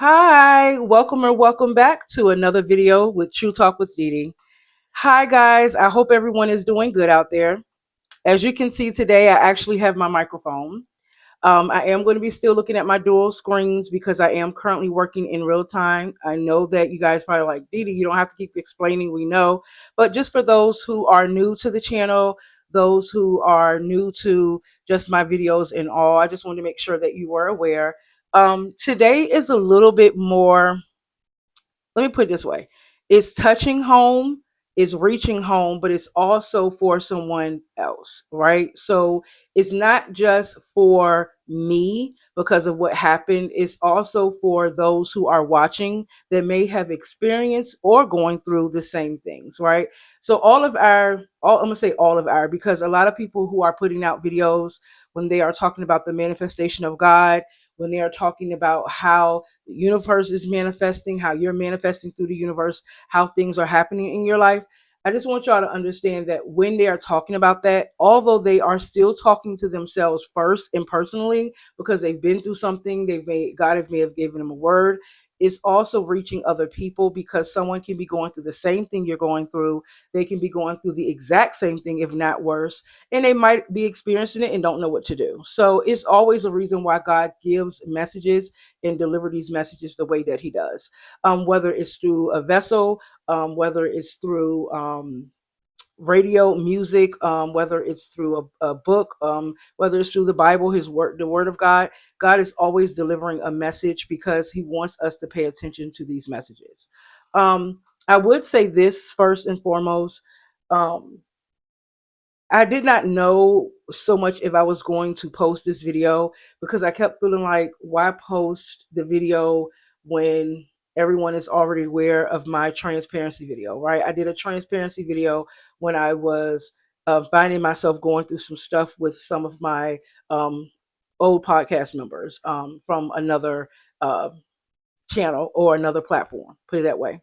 Hi, welcome or welcome back to another video with True Talk with Dee. Hi guys, I hope everyone is doing good out there. As you can see today, I actually have my microphone. I am going to be still looking at my dual screens because I am currently working in real time. I know that you guys probably like, Dee, you don't have to keep explaining, we know. But just for those who are new to the channel, those who are new to just my videos and all, I just wanted to make sure that you were aware. Today is a little bit more, let me put it this way, it's touching home, it's reaching home, but it's also for someone else, right? So it's not just for me because of what happened, it's also for those who are watching that may have experienced or going through the same things, right? So I'm gonna say all of our, because a lot of people who are putting out videos when they are talking about the manifestation of God, when they are talking about how the universe is manifesting, how you're manifesting through the universe, how things are happening in your life. I just want y'all to understand that when they are talking about that, although they are still talking to themselves first and personally, because they've been through something, God may have given them a word, it's also reaching other people because someone can be going through the same thing you're going through. They can be going through the exact same thing, if not worse, and they might be experiencing it and don't know what to do. So it's always a reason why God gives messages and deliver these messages the way that he does, whether it's through a vessel, whether it's through radio, music, whether it's through a book, whether it's through the Bible, his word, the word of God. God is always delivering a message because he wants us to pay attention to these messages. I would say this first and foremost. Um, I did not know so much if I was going to post this video because I kept feeling like, why post the video when everyone is already aware of my transparency video, right? I did a transparency video when I was finding myself going through some stuff with some of my um, old podcast members from another uh, channel or another platform, put it that way.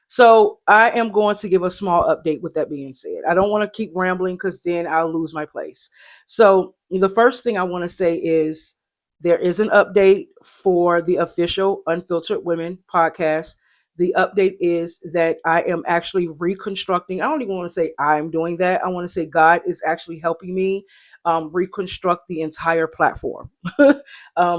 So I am going to give a small update with that being said. I don't want to keep rambling because then I'll lose my place. So the first thing I want to say is there is an update for the official Unfiltered Women podcast. The update is that I am actually reconstructing. I don't even want to say I'm doing that. I want to say God is actually helping me reconstruct the entire platform.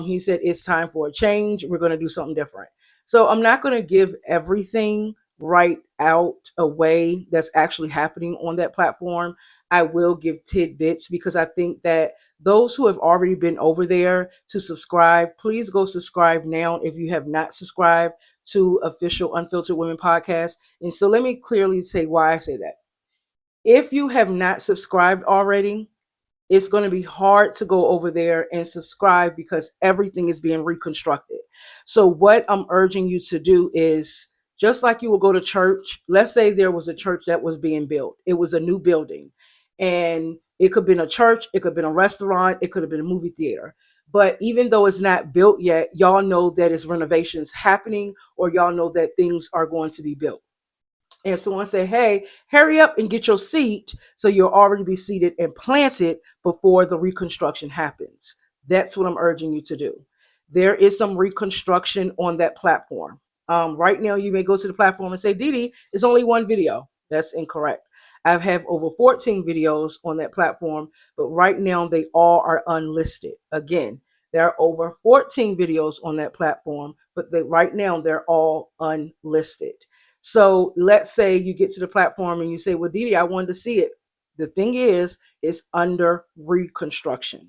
He said it's time for a change. We're going to do something different. So I'm not going to give everything right out away that's actually happening on that platform. I will give tidbits because I think that those who have already been over there to subscribe, please go subscribe now if you have not subscribed to official Unfiltered Women podcast. And so let me clearly say why I say that. If you have not subscribed already, it's going to be hard to go over there and subscribe because everything is being reconstructed. So, what I'm urging you to do is just like you will go to church. Let's say there was a church that was being built, it was a new building, and it could have been a church, it could have been a restaurant, it could have been a movie theater. But even though it's not built yet, y'all know that it's renovations happening, or y'all know that things are going to be built, and someone say, hey, hurry up and get your seat so you'll already be seated and planted before the reconstruction happens. That's what I'm urging you to do. There is some reconstruction on that platform. Right now, you may go to the platform and say, Dee, it's only one video. That's incorrect. I have over 14 videos on that platform, but right now they all are unlisted. Again, there are over 14 videos on that platform, but right now they're all unlisted. So let's say you get to the platform and you say, well, Dee, I wanted to see it. The thing is, it's under reconstruction.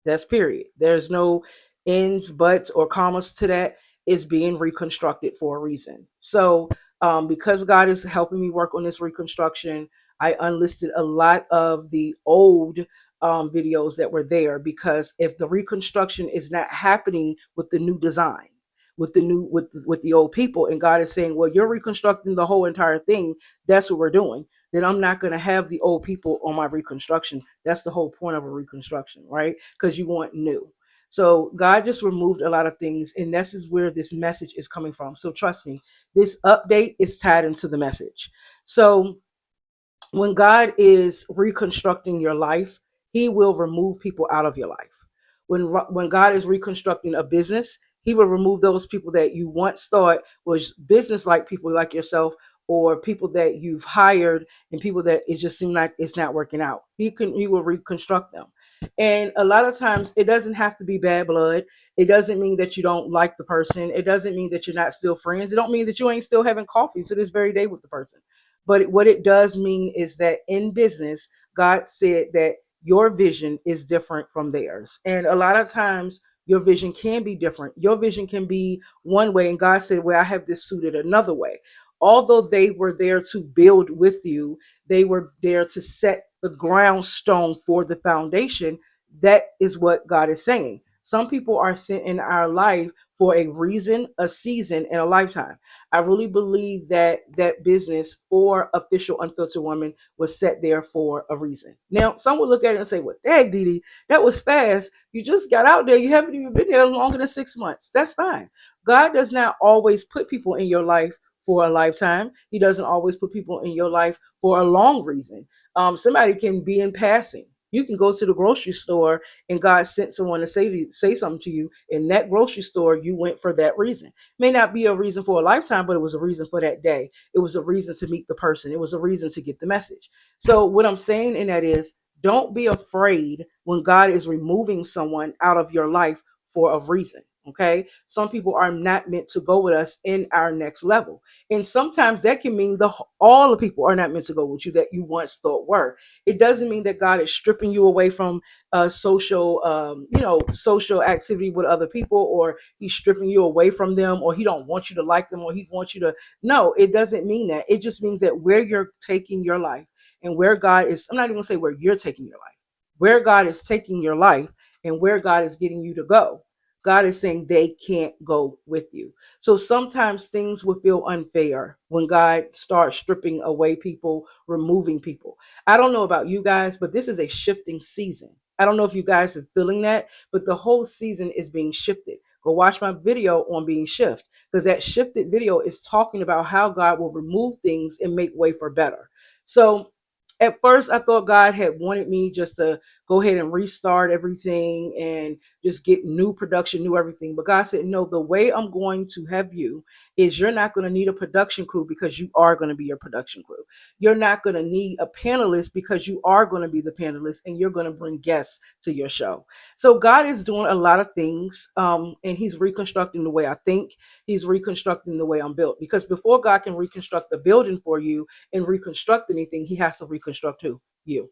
That's period. There's no ends, buts, or commas to that. It's being reconstructed for a reason. So because God is helping me work on this reconstruction, I unlisted a lot of the old videos that were there because if the reconstruction is not happening with the new design, with the old people, and God is saying, well, you're reconstructing the whole entire thing, that's what we're doing, then I'm not going to have the old people on my reconstruction. That's the whole point of a reconstruction, right? Because you want new. So God just removed a lot of things, and this is where this message is coming from. So trust me, this update is tied into the message. So when God is reconstructing your life, he will remove people out of your life. When God is reconstructing a business, He will remove those people that you once thought was business like people like yourself, or people that you've hired and people that it just seemed like it's not working out. He will reconstruct them. And a lot of times it doesn't have to be bad blood. It doesn't mean that you don't like the person. It doesn't mean that you're not still friends. It don't mean that you ain't still having coffee to this very day with the person. But what it does mean is that in business, God said that your vision is different from theirs. And a lot of times your vision can be different. Your vision can be one way, and God said, well, I have this suited another way. Although they were there to build with you, they were there to set the ground stone for the foundation. That is what God is saying. Some people are sent in our life for a reason, a season, and a lifetime. I really believe that that business for Official Unfiltered Woman was set there for a reason. Now, some will look at it and say, well, dang, Dee, that was fast. You just got out there. You haven't even been there longer than 6 months. That's fine. God does not always put people in your life for a lifetime. He doesn't always put people in your life for a long reason. Somebody can be in passing. You can go to the grocery store and God sent someone to say something to you. In that grocery store, you went for that reason. May not be a reason for a lifetime, but it was a reason for that day. It was a reason to meet the person. It was a reason to get the message. So what I'm saying in that is, don't be afraid when God is removing someone out of your life for a reason. Okay. Some people are not meant to go with us in our next level. And sometimes that can mean all the people are not meant to go with you that you once thought were. It doesn't mean that God is stripping you away from social activity with other people, or he's stripping you away from them, or he don't want you to like them, or he wants you to. No, it doesn't mean that. It just means that where you're taking your life and where God is, I'm not even gonna say where you're taking your life, where God is taking your life and where God is getting you to go. God is saying they can't go with you. So sometimes things will feel unfair when God starts stripping away people, removing people. I don't know about you guys, but this is a shifting season. I don't know if you guys are feeling that, but the whole season is being shifted. Go watch my video on being shift, because that shifted video is talking about how God will remove things and make way for better. So at first I thought God had wanted me just to go ahead and restart everything and just get new production, new everything. But God said, no, the way I'm going to have you is you're not going to need a production crew, because you are going to be your production crew. You're not going to need a panelist, because you are going to be the panelist and you're going to bring guests to your show. So God is doing a lot of things, and he's reconstructing the way I think. He's reconstructing the way I'm built, because before God can reconstruct the building for you and reconstruct anything, he has to reconstruct who? You.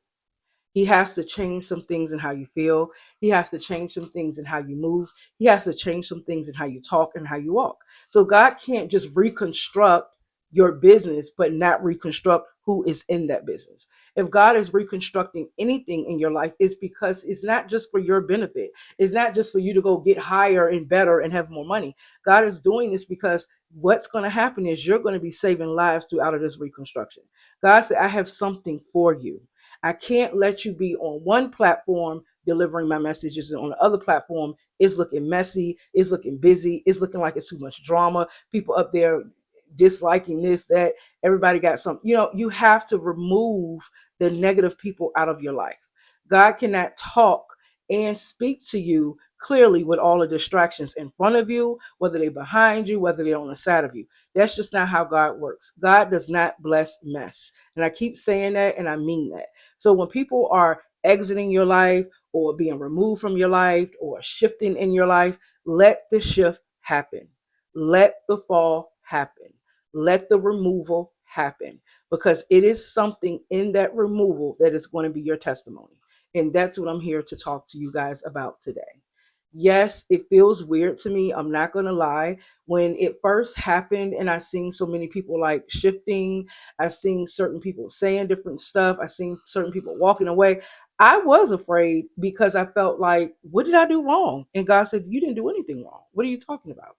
He has to change some things in how you feel. He has to change some things in how you move. He has to change some things in how you talk and how you walk. So God can't just reconstruct your business, but not reconstruct who is in that business. If God is reconstructing anything in your life, it's because it's not just for your benefit. It's not just for you to go get higher and better and have more money. God is doing this because what's going to happen is you're going to be saving lives throughout of this reconstruction. God said, I have something for you. I can't let you be on one platform delivering my messages, and on the other platform it's looking messy, it's looking busy, it's looking like it's too much drama. People up there disliking this, that, everybody got something. You have to remove the negative people out of your life. God cannot talk and speak to you clearly with all the distractions in front of you, whether they're behind you, whether they're on the side of you. That's just not how God works. God does not bless mess. And I keep saying that, and I mean that. So when people are exiting your life or being removed from your life or shifting in your life, let the shift happen. Let the fall happen. Let the removal happen, because it is something in that removal that is going to be your testimony. And that's what I'm here to talk to you guys about today. Yes, it feels weird to me. I'm not going to lie. When it first happened and I seen so many people like shifting, I seen certain people saying different stuff, I seen certain people walking away, I was afraid, because I felt like, what did I do wrong? And God said, you didn't do anything wrong. What are you talking about?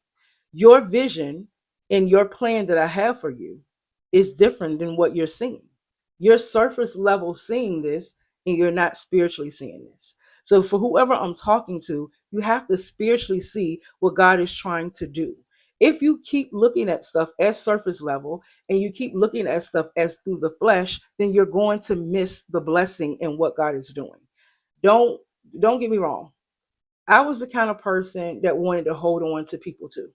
Your vision and your plan that I have for you is different than what you're seeing. You're surface level seeing this, and you're not spiritually seeing this. So, for whoever I'm talking to, you have to spiritually see what God is trying to do. If you keep looking at stuff as surface level and you keep looking at stuff as through the flesh, then you're going to miss the blessing in what God is doing. Don't don't get me wrong. I was the kind of person that wanted to hold on to people too.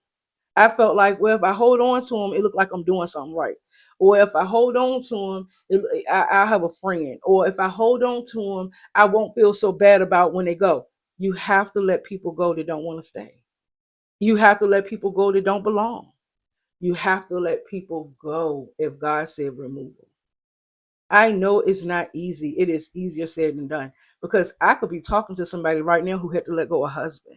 I felt like, well, if I hold on to them, it looked like I'm doing something right. Or if I hold on to them, I have a friend. Or if I hold on to them, I won't feel so bad about when they go. You have to let people go that don't want to stay. You have to let people go that don't belong. You have to let people go if God said remove them. I know it's not easy. It is easier said than done because I could be talking to somebody right now who had to let go of a husband.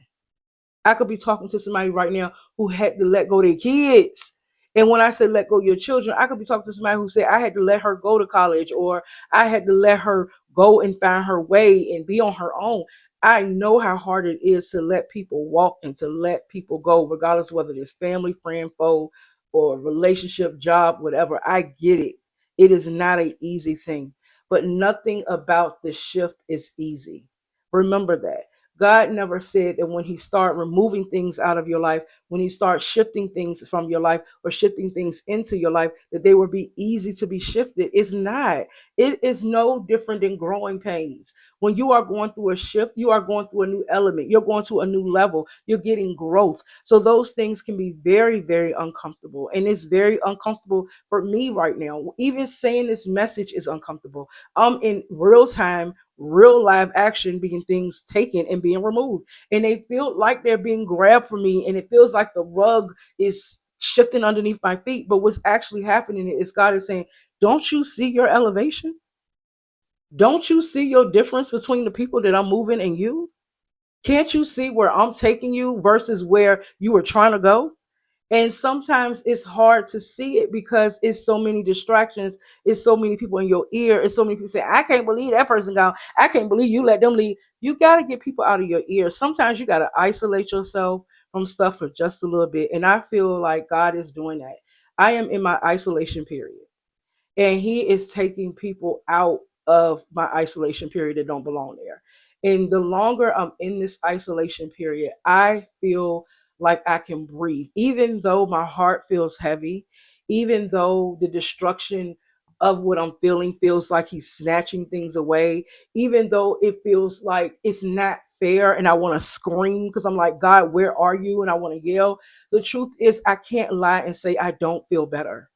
I could be talking to somebody right now who had to let go of their kids. And when I say let go of your children, I could be talking to somebody who said I had to let her go to college or I had to let her go and find her way and be on her own. I know how hard it is to let people walk and to let people go, regardless of whether it's family, friend, foe, or relationship, job, whatever. I get it. It is not an easy thing, but nothing about the shift is easy. Remember that. God never said that when he start removing things out of your life, when he starts shifting things from your life or shifting things into your life, that they will be easy to be shifted. It's not. It is no different than growing pains. When you are going through a shift, you are going through a new element. You're going to a new level. You're getting growth. So those things can be very, very uncomfortable. And it's very uncomfortable for me right now. Even saying this message is uncomfortable. I'm in real time, real live action being things taken and being removed. And they feel like they're being grabbed from me. And it feels like the rug is shifting underneath my feet. But what's actually happening is God is saying, don't you see your elevation? Don't you see your difference between the people that I'm moving and you? Can't you see where I'm taking you versus where you were trying to go? And sometimes it's hard to see it because it's so many distractions. It's so many people in your ear. It's so many people say, I can't believe that person gone. I can't believe you let them leave. You got to get people out of your ear. Sometimes you got to isolate yourself from stuff for just a little bit. And I feel like God is doing that. I am in my isolation period and he is taking people out of my isolation period that don't belong there. And the longer I'm in this isolation period, I feel like I can breathe, even though my heart feels heavy, even though the destruction of what I'm feeling feels like he's snatching things away, even though it feels like it's not fair and I want to scream because I'm like, God, where are you? And I want to yell. The truth is, I can't lie and say I don't feel better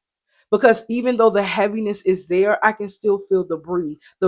because even though the heaviness is there, I can still feel the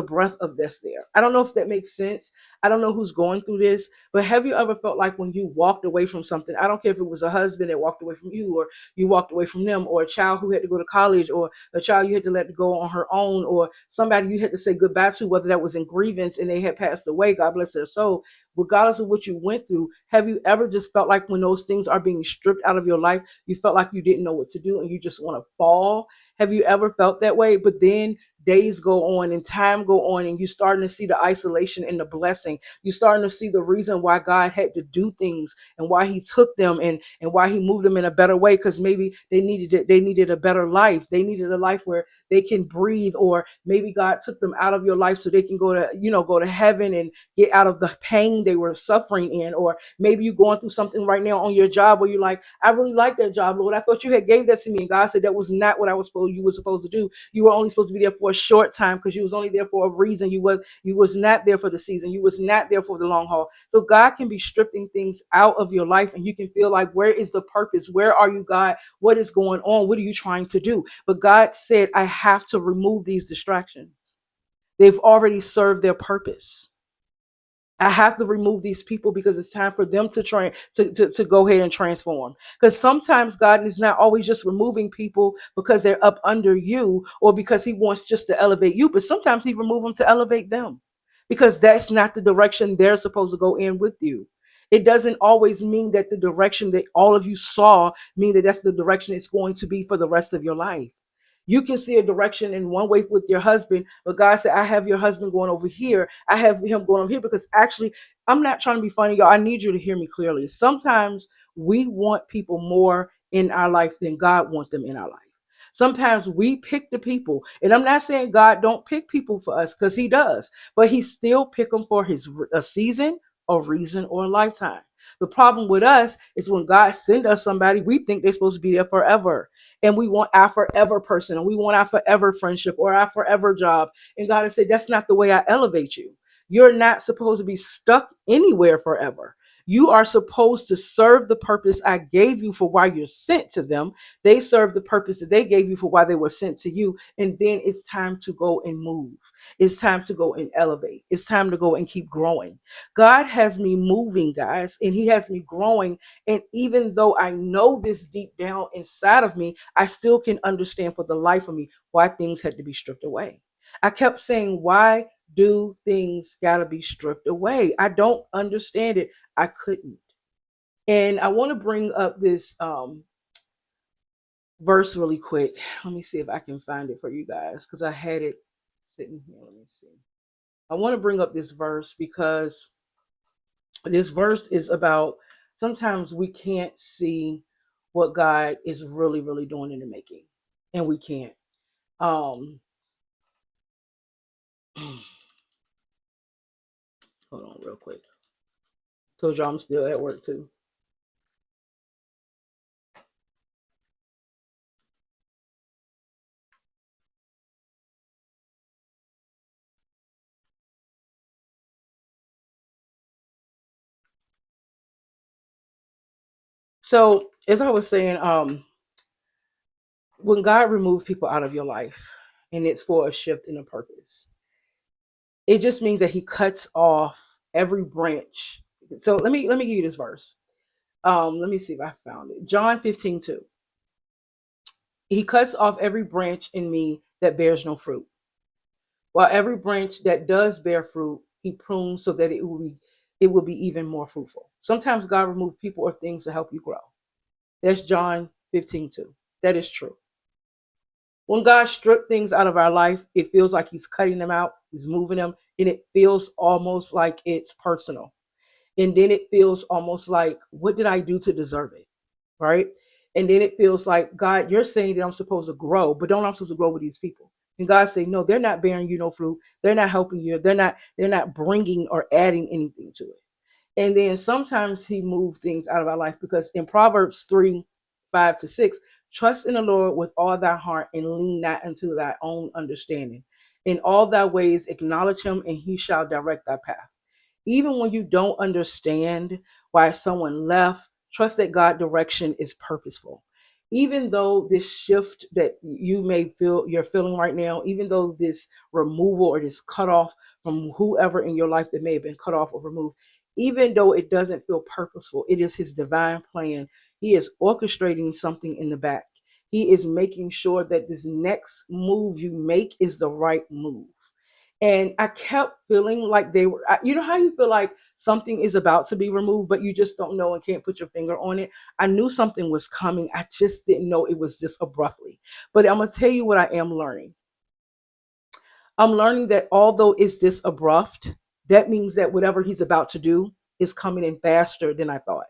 breath of this there. I don't know if that makes sense. I don't know who's going through this, but have you ever felt like when you walked away from something? I don't care if it was a husband that walked away from you, or you walked away from them, or a child who had to go to college, or a child you had to let go on her own, or somebody you had to say goodbye to, whether that was in grievance and they had passed away, God bless their soul. Regardless of what you went through, have you ever just felt like when those things are being stripped out of your life, you felt like you didn't know what to do and you just want to fall? Have you ever felt that way? But then days go on and time go on and you're starting to see the isolation and the blessing. You're starting to see the reason why God had to do things and why he took them and why he moved them in a better way, because maybe they needed it, they needed a better life. They needed a life where they can breathe, or maybe God took them out of your life so they can go to, go to heaven and get out of the pain they were suffering in. Or maybe you're going through something right now on your job where you're like, I really like that job, Lord. I thought you had gave that to me. And God said that was not what you were supposed to do. You were only supposed to be there for a short time because you was only there for a reason. You was not there for the season. You was not there for the long haul. So God can be stripping things out of your life and you can feel like, where is the purpose? Where are you, God? What is going on? What are you trying to do? But God said, I have to remove these distractions. They've already served their purpose. I have to remove these people because it's time for them to train to go ahead and transform. Because sometimes God is not always just removing people because they're up under you or because he wants just to elevate you, but sometimes he remove them to elevate them because that's not the direction they're supposed to go in with you. It doesn't always mean that the direction that all of you saw mean that that's the direction it's going to be for the rest of your life. You can see a direction in one way with your husband, but God said, I have your husband going over here. I have him going over here because actually, I'm not trying to be funny, y'all. I need you to hear me clearly. Sometimes we want people more in our life than God wants them in our life. Sometimes we pick the people, and I'm not saying God don't pick people for us because he does, but he still pick them for his a season, a reason, or a lifetime. The problem with us is when God send us somebody, we think they're supposed to be there forever, and we want our forever person, and we want our forever friendship or our forever job. And God has said, that's not the way I elevate you. You're not supposed to be stuck anywhere forever. You are supposed to serve the purpose I gave you for why you're sent to them. They serve the purpose that they gave you for why they were sent to you. And then it's time to go and move. It's time to go and elevate. It's time to go and keep growing. God has me moving, guys, and He has me growing. And even though I know this deep down inside of me, I still can understand for the life of me why things had to be stripped away. I kept saying, why do things got to be stripped away? I don't understand it. I couldn't. And I want to bring up this verse really quick. Let me see if I can find it for you guys because I had it sitting here. Let me see. I want to bring up this verse because this verse is about sometimes we can't see what God is really, really doing in the making, and we can't. Um, hold on, real quick. Told y'all I'm still at work too. So, as I was saying, when God removes people out of your life, and it's for a shift in a purpose, it just means that He cuts off every branch. So let me give you this verse. Let me see if I found it. John 15:2. He cuts off every branch in me that bears no fruit, while every branch that does bear fruit, He prunes so that it will be even more fruitful. Sometimes God removes people or things to help you grow. That's John 15:2. That is true. When God strips things out of our life, it feels like He's cutting them out, He's moving them, and it feels almost like it's personal. And then it feels almost like, what did I do to deserve it? Right? And then it feels like, God, you're saying that I'm supposed to grow, but don't I'm supposed to grow with these people? And God say, no, they're not bearing you no fruit. They're not helping you. They're not bringing or adding anything to it. And then sometimes He moves things out of our life because in Proverbs 3:5-6, trust in the Lord with all thy heart and lean not unto thy own understanding. In all thy ways acknowledge Him, and He shall direct thy path. Even when you don't understand why someone left, trust that God's direction is purposeful. Even though this shift that you may feel you're feeling right now, even though this removal or this cutoff from whoever in your life that may have been cut off or removed, even though it doesn't feel purposeful, it is His divine plan. He is orchestrating something in the back. He is making sure that this next move you make is the right move. And I kept feeling like they were, you know how you feel like something is about to be removed, but you just don't know and can't put your finger on it. I knew something was coming. I just didn't know it was this abruptly. But I'm going to tell you what I am learning. I'm learning that although it's this abrupt, that means that whatever He's about to do is coming in faster than I thought.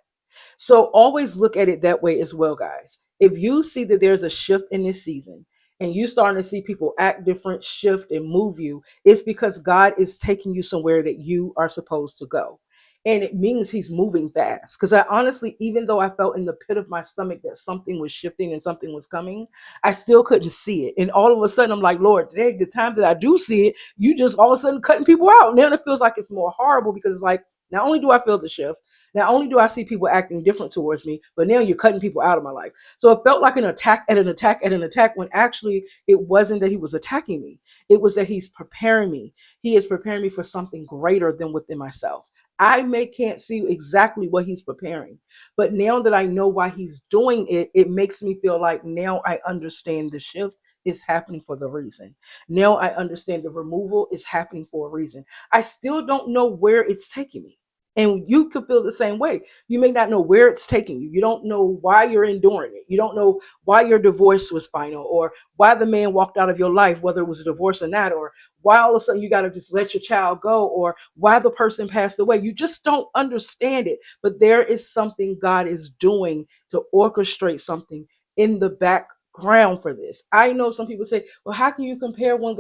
So always look at it that way as well, guys. If you see that there's a shift in this season and you starting to see people act different, shift and move you, it's because God is taking you somewhere that you are supposed to go. And it means He's moving fast. Because I honestly, even though I felt in the pit of my stomach that something was shifting and something was coming, I still couldn't see it. And all of a sudden, I'm like, Lord, today, the time that I do see it, you just all of a sudden cutting people out. Now it feels like it's more horrible because it's like, not only do I feel the shift, not only do I see people acting different towards me, but now you're cutting people out of my life. So it felt like an attack at an attack at an attack when actually it wasn't that He was attacking me. It was that He's preparing me. He is preparing me for something greater than within myself. I may can't see exactly what He's preparing, but now that I know why He's doing it, it makes me feel like now I understand the shift is happening for the reason. Now I understand the removal is happening for a reason. I still don't know where it's taking me. And you could feel the same way. You may not know where it's taking you. You don't know why you're enduring it. You don't know why your divorce was final or why the man walked out of your life, whether it was a divorce or not, or why all of a sudden you got to just let your child go or why the person passed away. You just don't understand it. But there is something God is doing to orchestrate something in the background for this. I know some people say, well, how can you compare when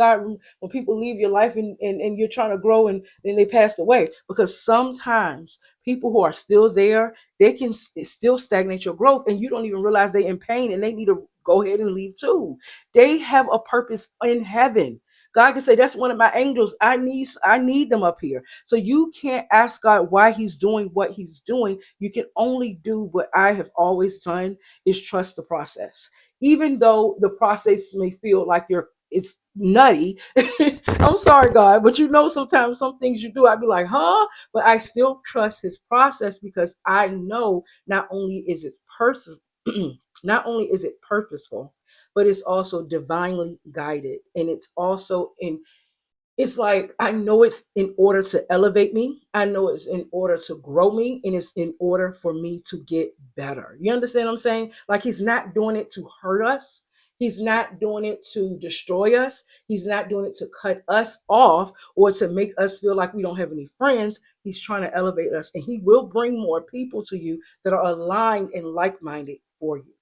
people leave your life and you're trying to grow and then they passed away? Because sometimes people who are still there, they can still stagnate your growth and you don't even realize they're in pain and they need to go ahead and leave too. They have a purpose in heaven. God can say, that's one of my angels. I need them up here. So you can't ask God why he's doing what he's doing. You can only do what I have always done, is trust the process. Even though the process may feel like it's nutty. I'm sorry, God, but sometimes some things you do, I'd be like, huh? But I still trust his process because I know not only is it not only is it purposeful, but it's also divinely guided. And it's like, I know it's in order to elevate me. I know it's in order to grow me, and it's in order for me to get better. You understand what I'm saying? Like, he's not doing it to hurt us. He's not doing it to destroy us. He's not doing it to cut us off or to make us feel like we don't have any friends. He's trying to elevate us, and he will bring more people to you that are aligned and like-minded for you.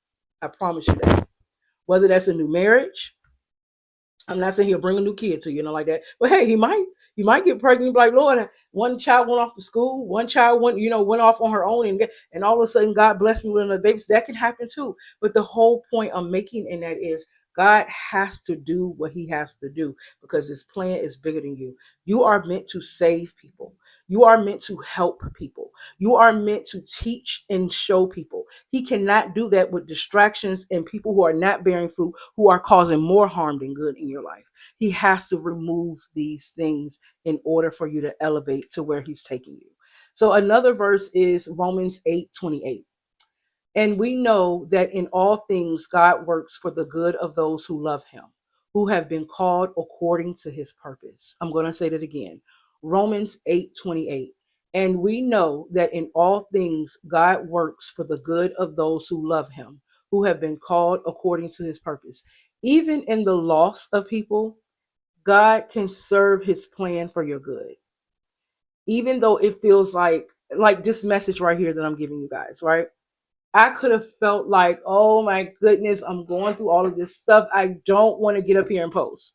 I promise you that. Whether that's a new marriage, I'm not saying he'll bring a new kid to you, like that. But hey, he might. You might get pregnant, be like, Lord, one child went off to school, one child went off on her own, and all of a sudden God blessed me with another baby. So that can happen too. But the whole point I'm making in that is God has to do what he has to do because his plan is bigger than you. You are meant to save people. You are meant to help people. You are meant to teach and show people. He cannot do that with distractions and people who are not bearing fruit, who are causing more harm than good in your life. He has to remove these things in order for you to elevate to where he's taking you. So another verse is Romans 8:28. And we know that in all things God works for the good of those who love him, who have been called according to his purpose. I'm going to say that again. Romans 8:28. And we know that in all things God works for the good of those who love him, who have been called according to his purpose. Even in the loss of people, God can serve his plan for your good. Even though it feels like this message right here that I'm giving you guys, right? I could have felt like, oh my goodness, I'm going through all of this stuff. I don't want to get up here and post.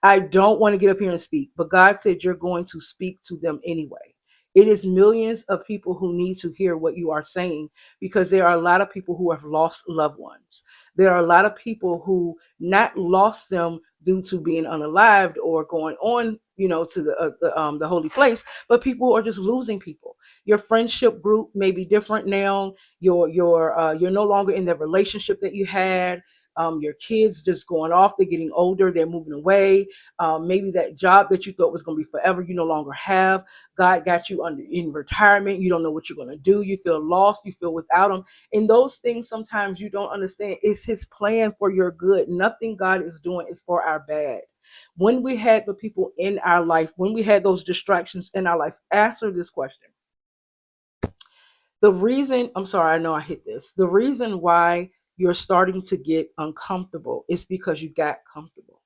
I don't want to get up here and speak. But God said you're going to speak to them anyway. It is millions of people who need to hear what you are saying because there are a lot of people who have lost loved ones. There are a lot of people who not lost them due to being unalived or going on, to the holy place, but people are just losing people. Your friendship group may be different now. You're no longer in the relationship that you had. Your kids just going off, they're getting older, they're moving away. Maybe that job that you thought was going to be forever, you no longer have. God got you in retirement. You don't know what you're going to do. You feel lost. You feel without him. And those things sometimes you don't understand. It's his plan for your good. Nothing God is doing is for our bad. When we had the people in our life, when we had those distractions in our life, answer this question. The reason, I'm sorry, I know I hit this. The reason why you're starting to get uncomfortable is because you got comfortable.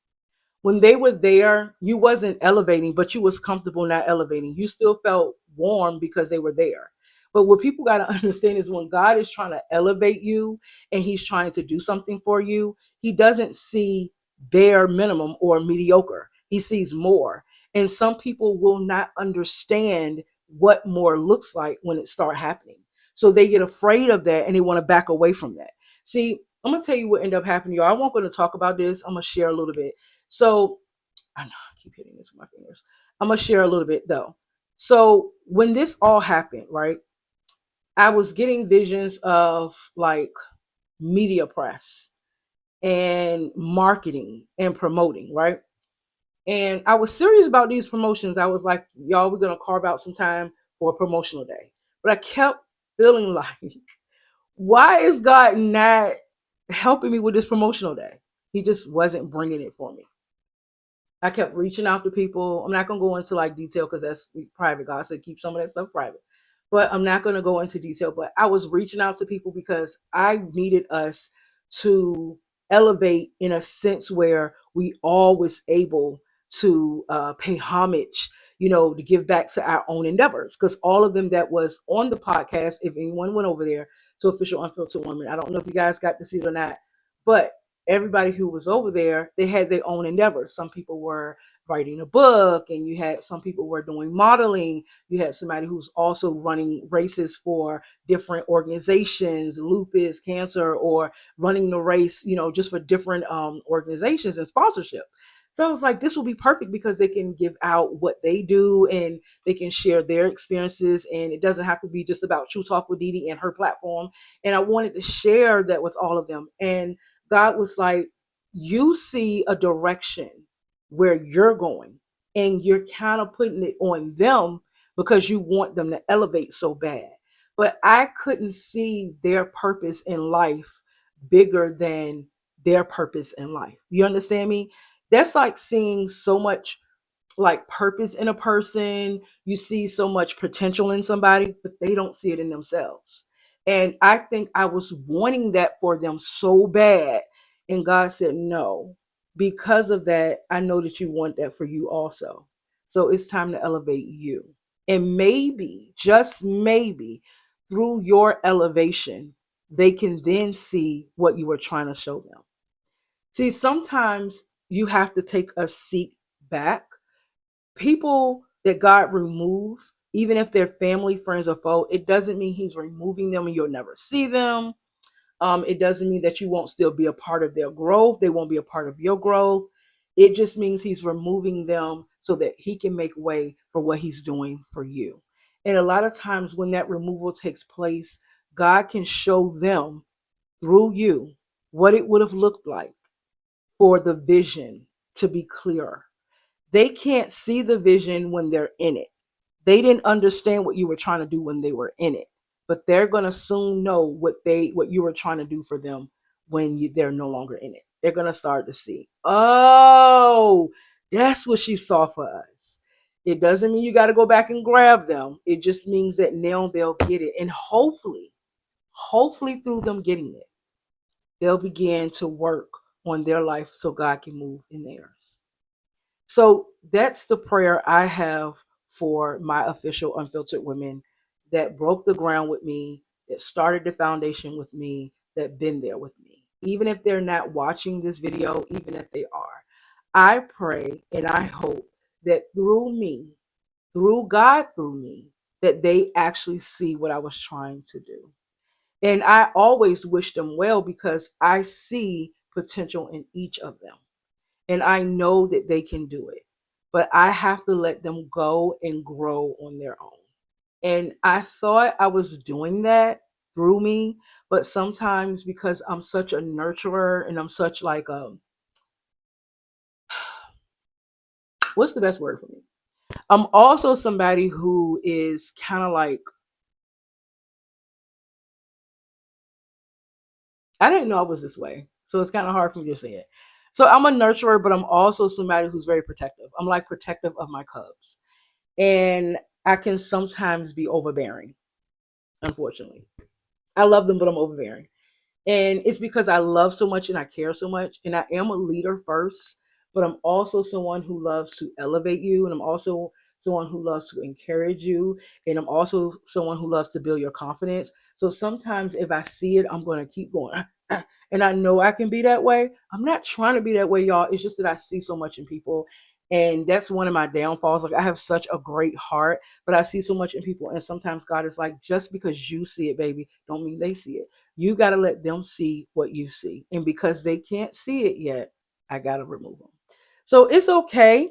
When they were there, you wasn't elevating, but you was comfortable not elevating. You still felt warm because they were there. But what people got to understand is when God is trying to elevate you and he's trying to do something for you, he doesn't see bare minimum or mediocre. He sees more. And some people will not understand what more looks like when it start happening. So they get afraid of that and they want to back away from that. See, I'm going to tell you what ended up happening, y'all. I won't going to talk about this. I'm going to share a little bit. So I know I keep hitting this with my fingers. I'm gonna share a little bit though. So when this all happened, right, I was getting visions of like media press and marketing and promoting, right? And I was serious about these promotions. I was like, y'all, we're gonna carve out some time for a promotional day. But I kept feeling like, why is God not helping me with this promotional day? He just wasn't bringing it for me. I kept reaching out to people. I'm not gonna go into like detail because that's private. God said keep some of that stuff private. But I'm not gonna go into detail. But I was reaching out to people because I needed us to elevate in a sense where we all was able to pay homage, to give back to our own endeavors. Because all of them that was on the podcast, if anyone went over there to Official Unfiltered Woman, I don't know if you guys got to see it or not, but everybody who was over there, they had their own endeavors. Some people were writing a book, and you had some people were doing modeling. You had somebody who's also running races for different organizations, lupus, cancer, or running the race, just for different organizations and sponsorship. So I was like, this will be perfect because they can give out what they do and they can share their experiences. And it doesn't have to be just about True Talk with Didi and her platform. And I wanted to share that with all of them. And God was like, you see a direction where you're going, and you're kind of putting it on them because you want them to elevate so bad. But I couldn't see their purpose in life bigger than their purpose in life. You understand me? That's like seeing so much like purpose in a person. You see so much potential in somebody, but they don't see it in themselves. And I think I was wanting that for them so bad. And God said, no, because of that, I know that you want that for you also. So it's time to elevate you. And maybe, just maybe, through your elevation, they can then see what you were trying to show them. See, sometimes you have to take a seat back. People that God remove, even if they're family, friends, or foe, it doesn't mean He's removing them and you'll never see them. It doesn't mean that you won't still be a part of their growth. They won't be a part of your growth. It just means He's removing them so that He can make way for what He's doing for you. And a lot of times when that removal takes place, God can show them through you what it would have looked like for the vision to be clearer. They can't see the vision when they're in it. They didn't understand what you were trying to do when they were in it, but they're going to soon know what you were trying to do for them when they're no longer in it. They're going to start to see, oh, that's what she saw for us. It doesn't mean you got to go back and grab them. It just means that now they'll get it. And hopefully through them getting it, they'll begin to work on their life so God can move in theirs. So that's the prayer I have for my official unfiltered women that broke the ground with me, that started the foundation with me, that been there with me. Even if they're not watching this video, even if they are, I pray and I hope that through me, through God, through me, that they actually see what I was trying to do. And I always wish them well because I see potential in each of them. And I know that they can do it. But I have to let them go and grow on their own. And I thought I was doing that through me, but sometimes because I'm such a nurturer and I'm such like a what's the best word for me? I'm also somebody who is kind of like I didn't know I was this way. So it's kind of hard for me to say it. So I'm a nurturer, but I'm also somebody who's very protective. I'm like protective of my cubs. And I can sometimes be overbearing, unfortunately. I love them, but I'm overbearing. And it's because I love so much and I care so much. And I am a leader first, but I'm also someone who loves to elevate you. And I'm also someone who loves to encourage you. And I'm also someone who loves to build your confidence. So sometimes if I see it, I'm going to keep going. And I know I can be that way. I'm not trying to be that way, y'all. It's just that I see so much in people. And that's one of my downfalls. Like I have such a great heart, but I see so much in people. And sometimes God is like, just because you see it, baby, don't mean they see it. You got to let them see what you see. And because they can't see it yet, I got to remove them. So it's okay.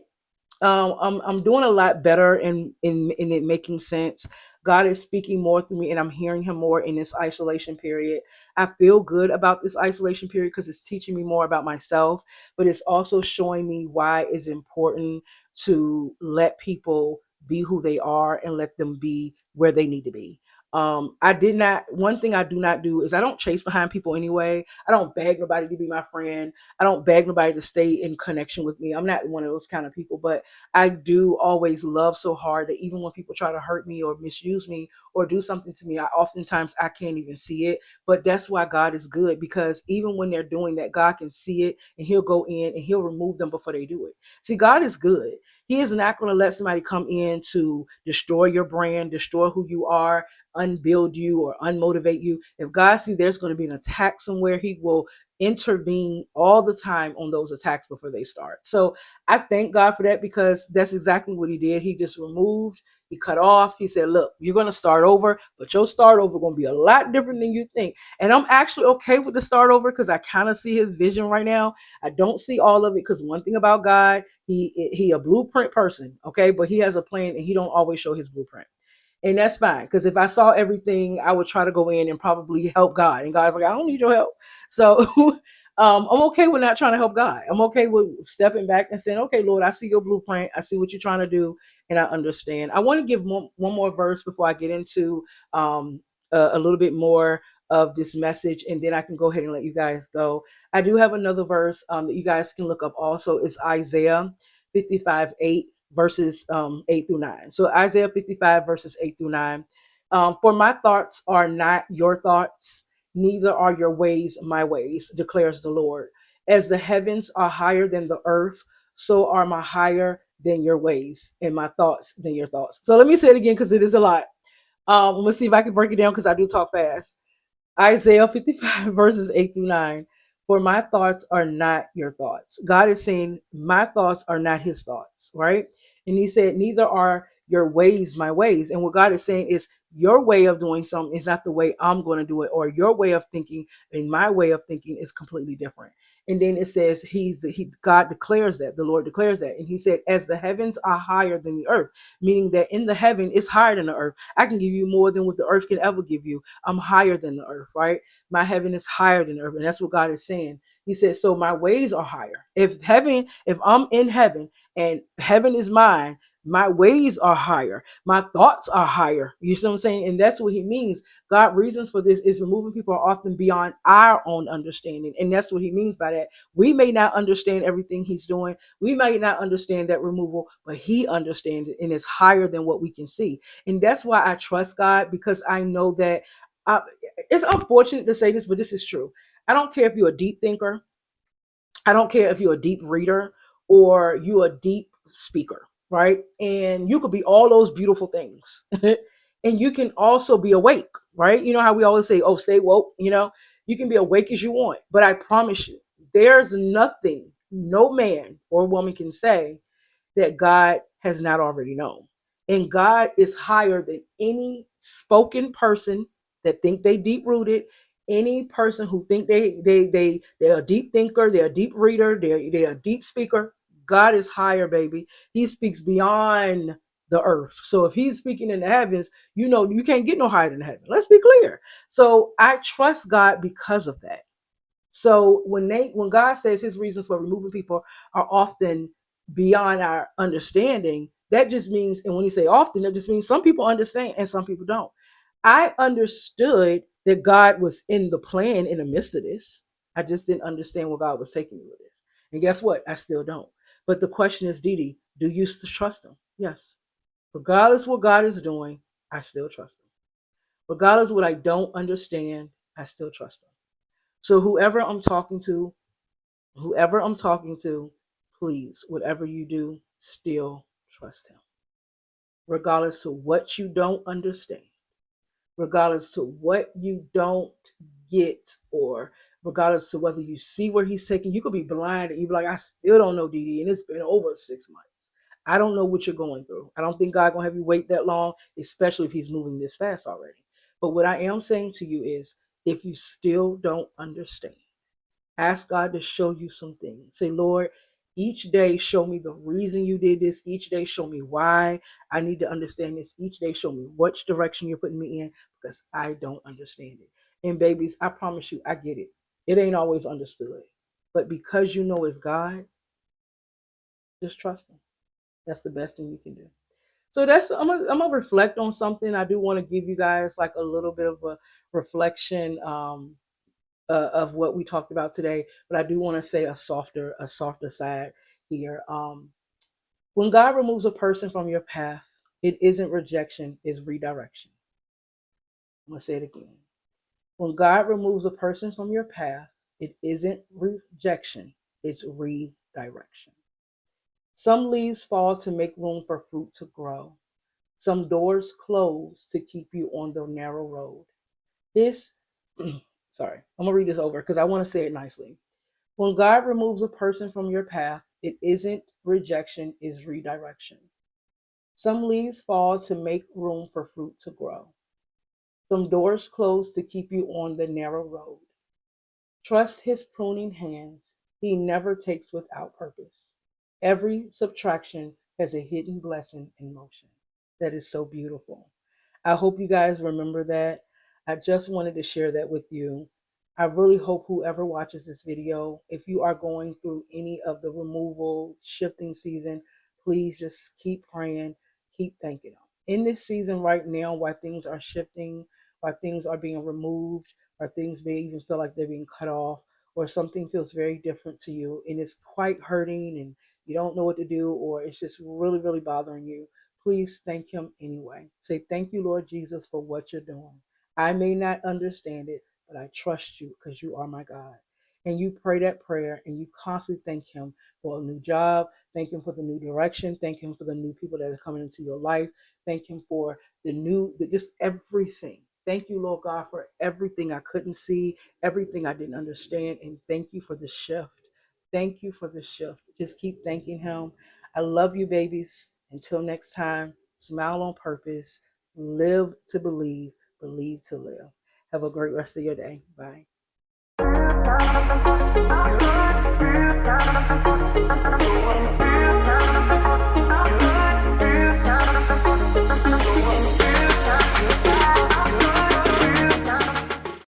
I'm doing a lot better in it making sense. God is speaking more through me, and I'm hearing Him more in this isolation period. I feel good about this isolation period because it's teaching me more about myself, but it's also showing me why it's important to let people be who they are and let them be where they need to be. I did not. One thing I do not do is I don't chase behind people anyway. I don't beg nobody to be my friend. I don't beg nobody to stay in connection with me. I'm not one of those kind of people, but I do always love so hard that even when people try to hurt me or misuse me or do something to me, I can't even see it. But that's why God is good, because even when they're doing that, God can see it and He'll go in and He'll remove them before they do it. See, God is good. He is not going to let somebody come in to destroy your brand, destroy who you are, unbuild you or unmotivate you. If God sees there's going to be an attack somewhere, he will intervene all the time on those attacks before they start. So I thank God for that, because that's exactly what he did. He just removed, he cut off. He said, look, you're going to start over, but your start over going to be a lot different than you think. And I'm actually okay with the start over, because I kind of see his vision right now. I don't see all of it, because one thing about God, he a blueprint person, okay? But he has a plan, and he don't always show his blueprint. And that's fine, because if I saw everything, I would try to go in and probably help God. And God's like, I don't need your help. So I'm okay with not trying to help God. I'm okay with stepping back and saying, okay, Lord, I see your blueprint. I see what you're trying to do, and I understand. I want to give one more verse before I get into a little bit more of this message, and then I can go ahead and let you guys go. I do have another verse that you guys can look up also. It's Isaiah 55:8, verses 8 through 9. So Isaiah 55, verses 8 through 9. For my thoughts are not your thoughts, neither are your ways my ways, declares the Lord. As the heavens are higher than the earth, so are my higher than your ways, and my thoughts than your thoughts. So let me say it again, because it is a lot. Let's see if I can break it down, because I do talk fast. Isaiah 55, verses 8 through 9. For my thoughts are not your thoughts. God is saying, my thoughts are not his thoughts, right? And he said, neither are your ways my ways. And what God is saying is, your way of doing something is not the way I'm going to do it, or your way of thinking and my way of thinking is completely different. And then it says, God declares that, the Lord declares that. And he said, as the heavens are higher than the earth, meaning that in the heaven it's higher than the earth. I can give you more than what the earth can ever give you. I'm higher than the earth, right? My heaven is higher than the earth. And that's what God is saying. He said, so my ways are higher. If I'm in heaven and heaven is mine, my ways are higher. My thoughts are higher. You see what I'm saying? And that's what he means. God reasons for this is removing people are often beyond our own understanding. And that's what he means by that. We may not understand everything he's doing. We might not understand that removal, but he understands it, and it's higher than what we can see. And that's why I trust God, because I know that it's unfortunate to say this, but this is true. I don't care if you're a deep thinker. I don't care if you're a deep reader or you're a deep speaker, right? And you could be all those beautiful things. And you can also be awake, right? You know how we always say, oh, stay woke, you can be awake as you want. But I promise you, there's nothing no man or woman can say that God has not already known. And God is higher than any spoken person that think they deep rooted, any person who think they're a deep thinker, they're a deep reader, they're a deep speaker. God is higher, baby. He speaks beyond the earth. So if he's speaking in the heavens, you can't get no higher than heaven. Let's be clear. So I trust God because of that. So when God says his reasons for removing people are often beyond our understanding, that just means, and when you say often, that just means some people understand and some people don't. I understood that God was in the plan in the midst of this. I just didn't understand where God was taking me with this. And guess what? I still don't. But the question is, Dee, do you still trust him? Yes. Regardless what God is doing, I still trust him. Regardless what I don't understand, I still trust him. So whoever I'm talking to, please, whatever you do, still trust him. Regardless of what you don't understand, regardless of what you don't get, or regardless of whether you see where he's taking, you could be blind and you be like, I still don't know, Dee, and it's been over 6 months. I don't know what you're going through. I don't think God gonna have you wait that long, especially if he's moving this fast already. But what I am saying to you is, if you still don't understand, ask God to show you some things. Say, Lord, each day show me the reason you did this. Each day show me why I need to understand this. Each day show me which direction you're putting me in, because I don't understand it. And babies, I promise you, I get it. It ain't always understood. But because you know it's God, just trust him. That's the best thing you can do. So I'm gonna reflect on something. I do want to give you guys like a little bit of a reflection of what we talked about today, but I do want to say a softer side here. When God removes a person from your path, it isn't rejection, it's redirection. I'm gonna say it again. When God removes a person from your path, it isn't rejection, it's redirection. Some leaves fall to make room for fruit to grow. Some doors close to keep you on the narrow road. This, sorry, I'm going to read this over because I want to say it nicely. When God removes a person from your path, it isn't rejection, it's redirection. Some leaves fall to make room for fruit to grow. Some doors close to keep you on the narrow road. Trust his pruning hands. He never takes without purpose. Every subtraction has a hidden blessing in motion. That is so beautiful. I hope you guys remember that. I just wanted to share that with you. I really hope whoever watches this video, if you are going through any of the removal, shifting season, please just keep praying, keep thanking Him. In this season right now, while things are shifting, while things are being removed, or things may even feel like they're being cut off, or something feels very different to you and it's quite hurting and you don't know what to do, or it's just really, really bothering you, please thank Him anyway. Say, thank you, Lord Jesus, for what you're doing. I may not understand it, but I trust you because you are my God. And you pray that prayer and you constantly thank Him for a new job. Thank Him for the new direction. Thank Him for the new people that are coming into your life. Thank Him for just everything. Thank you, Lord God, for everything I couldn't see, everything I didn't understand. And thank you for the shift. Thank you for the shift. Just keep thanking Him. I love you, babies. Until next time, smile on purpose, live to believe, believe to live. Have a great rest of your day. Bye.